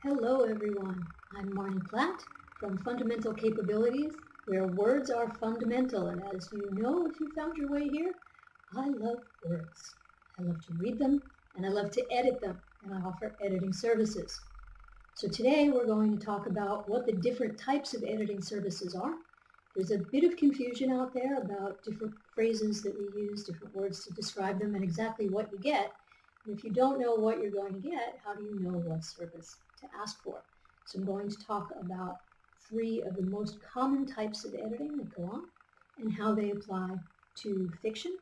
Hello everyone, I'm Marnie Platt from Fundamental Capabilities, where words are fundamental, and as you know if you found your way here, I love words. I love to read them, and I love to edit them, and I offer editing services. So today we're going to talk about what the different types of editing services are. There's a bit of confusion out there about different phrases that we use, different words to describe them, and exactly what you get. And if you don't know what you're going to get, how do you know what service to ask for? So I'm going to talk about 3 of the most common types of editing that go on and how they apply to fiction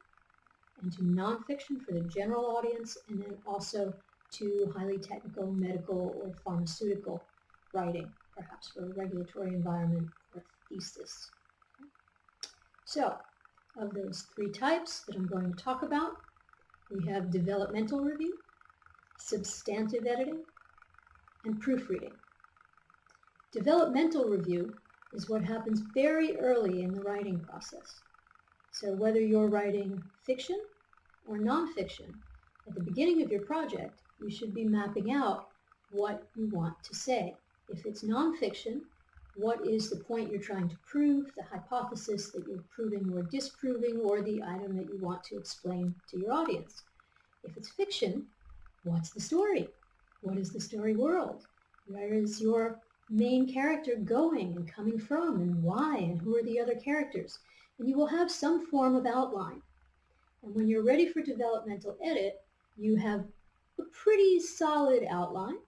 and to nonfiction for the general audience, and then also to highly technical medical or pharmaceutical writing, perhaps for a regulatory environment or thesis. So, of those 3 types that I'm going to talk about, we have developmental review, substantive editing, and proofreading. Developmental review is what happens very early in the writing process. So whether you're writing fiction or nonfiction, at the beginning of your project, you should be mapping out what you want to say. If it's nonfiction, what is the point you're trying to prove, the hypothesis that you're proving or disproving, or the item that you want to explain to your audience. If it's fiction, what's the story? What is the story world? Where is your main character going and coming from, and why, and who are the other characters? And you will have some form of outline. And when you're ready for developmental edit, you have a pretty solid outline,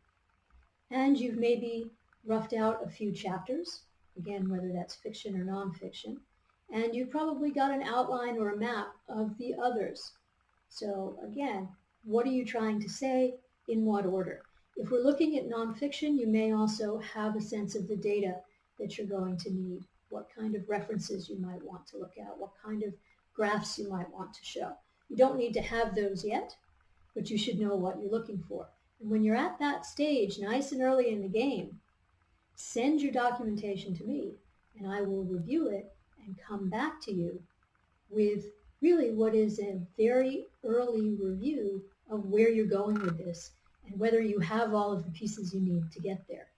and you've maybe roughed out a few chapters, again, whether that's fiction or nonfiction, and you've probably got an outline or a map of the others. So again, what are you trying to say, in what order? If we're looking at nonfiction, you may also have a sense of the data that you're going to need, what kind of references you might want to look at, what kind of graphs you might want to show. You don't need to have those yet, but you should know what you're looking for. And when you're at that stage, nice and early in the game, send your documentation to me, and I will review it and come back to you with really what is a very early review of where you're going with this and whether you have all of the pieces you need to get there.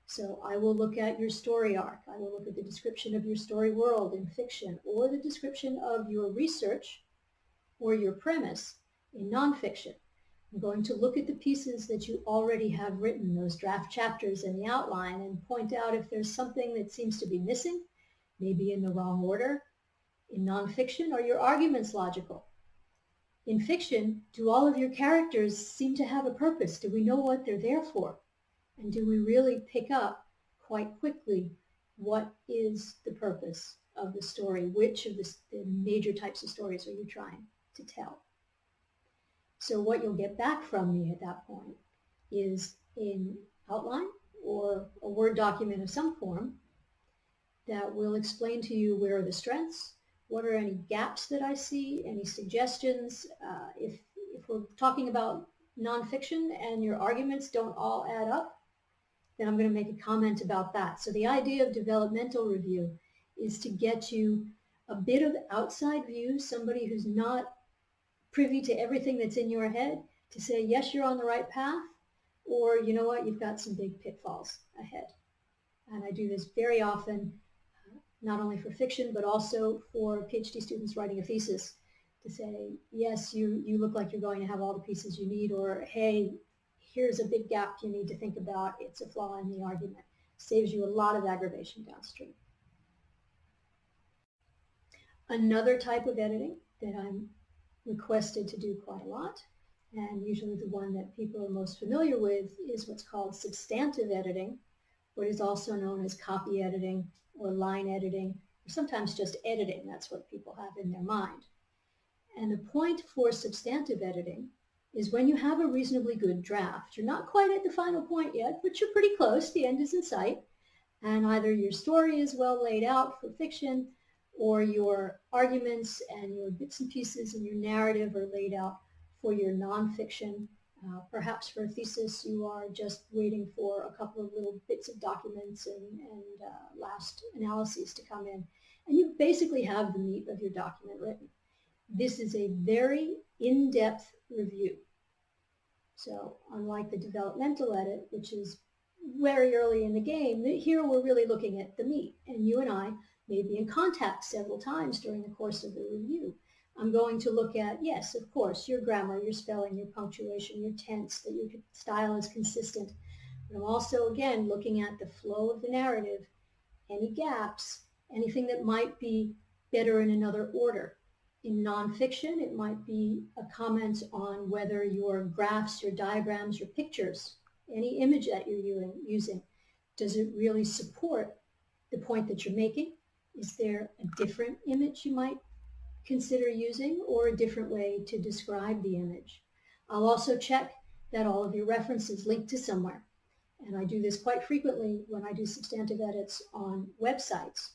So I will look at your story arc. I will look at the description of your story world in fiction, or the description of your research or your premise in nonfiction. I'm going to look at the pieces that you already have written, those draft chapters in the outline, and point out if there's something that seems to be missing, maybe in the wrong order. In nonfiction, are your arguments logical? In fiction, do all of your characters seem to have a purpose? Do we know what they're there for? And do we really pick up quite quickly what is the purpose of the story? Which of the major types of stories are you trying to tell? So what you'll get back from me at that point is an outline or a Word document of some form that will explain to you where are the strengths, what are any gaps that I see, any suggestions. If we're talking about nonfiction and your arguments don't all add up, then I'm going to make a comment about that. So the idea of developmental review is to get you a bit of outside view, somebody who's not privy to everything that's in your head, to say, yes, you're on the right path, or you know what, you've got some big pitfalls ahead. And I do this very often, not only for fiction, but also for PhD students writing a thesis, to say, yes, you look like you're going to have all the pieces you need, or hey, here's a big gap you need to think about, it's a flaw in the argument. Saves you a lot of aggravation downstream. Another type of editing that I'm requested to do quite a lot, and usually the one that people are most familiar with, is what's called substantive editing, what is also known as copy editing or line editing, or sometimes just editing. That's what people have in their mind. And the point for substantive editing is when you have a reasonably good draft. You're not quite at the final point yet, but you're pretty close. The end is in sight. And either your story is well laid out for fiction, or your arguments and your bits and pieces and your narrative are laid out for your nonfiction. Perhaps for a thesis, you are just waiting for a couple of little bits of documents and last analyses to come in. And you basically have the meat of your document written. This is a very in-depth review. So unlike the developmental edit, which is very early in the game. Here we're really looking at the meat, and you and I may be in contact several times during the course of the review. I'm going to look at, yes, of course, your grammar, your spelling, your punctuation, your tense, that your style is consistent. But I'm also, again, looking at the flow of the narrative, any gaps, anything that might be better in another order. In nonfiction, it might be a comment on whether your graphs, your diagrams, your pictures, any image that you're using, does it really support the point that you're making? Is there a different image you might consider using, or a different way to describe the image? I'll also check that all of your references link to somewhere. And I do this quite frequently when I do substantive edits on websites,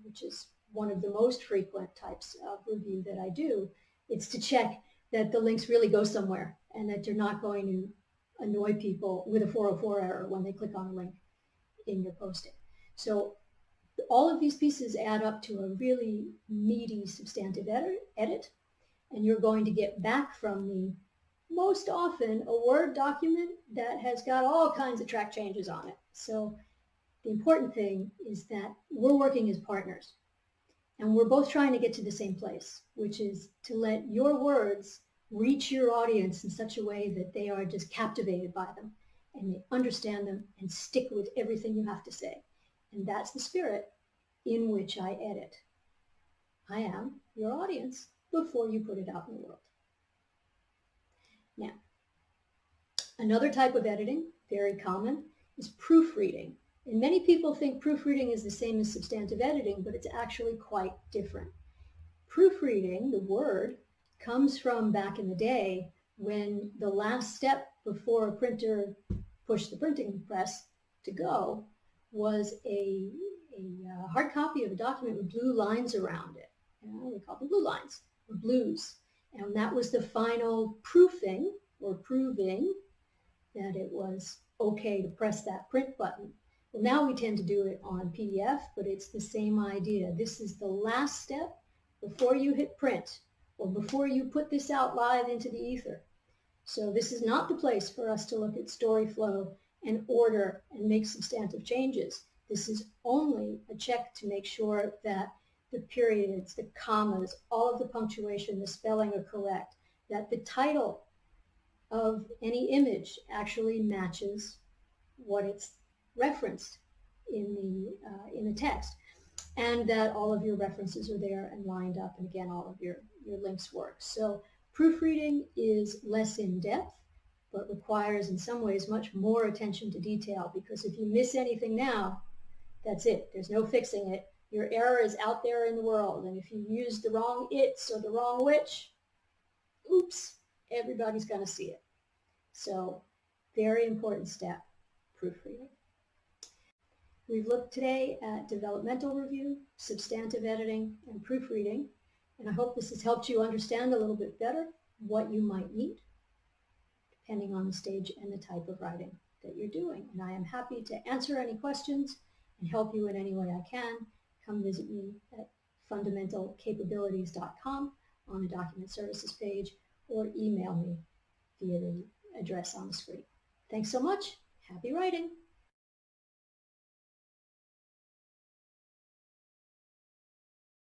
which is one of the most frequent types of review that I do. It's to check that the links really go somewhere and that you're not going to annoy people with a 404 error when they click on a link in your posting. So all of these pieces add up to a really meaty substantive edit, and you're going to get back from me most often a Word document that has got all kinds of track changes on it. So the important thing is that we're working as partners, and we're both trying to get to the same place, which is to let your words reach your audience in such a way that they are just captivated by them and they understand them and stick with everything you have to say. And that's the spirit in which I edit. I am your audience before you put it out in the world. Now, another type of editing, very common, is proofreading. And many people think proofreading is the same as substantive editing, but it's actually quite different. Proofreading, the word, comes from back in the day when the last step before a printer pushed the printing press to go was a hard copy of a document with blue lines around it. We call them blue lines, or blues. And that was the final proofing or proving that it was okay to press that print button. Well, now we tend to do it on PDF, but it's the same idea. This is the last step before you hit print or before you put this out live into the ether. So this is not the place for us to look at story flow and order and make substantive changes. This is only a check to make sure that the periods, the commas, all of the punctuation, the spelling are correct, that the title of any image actually matches what it's referenced in the text, and that all of your references are there and lined up, and again, all of your links work. So proofreading is less in depth, but requires in some ways much more attention to detail, because if you miss anything now, that's it. There's no fixing it. Your error is out there in the world, and if you use the wrong its or the wrong which, oops, everybody's going to see it. So very important step, proofreading. We've looked today at developmental review, substantive editing, and proofreading, and I hope this has helped you understand a little bit better what you might need, depending on the stage and the type of writing that you're doing. And I am happy to answer any questions and help you in any way I can. Come visit me at fundamentalcapabilities.com on the document services page, or email me via the address on the screen. Thanks so much. Happy writing.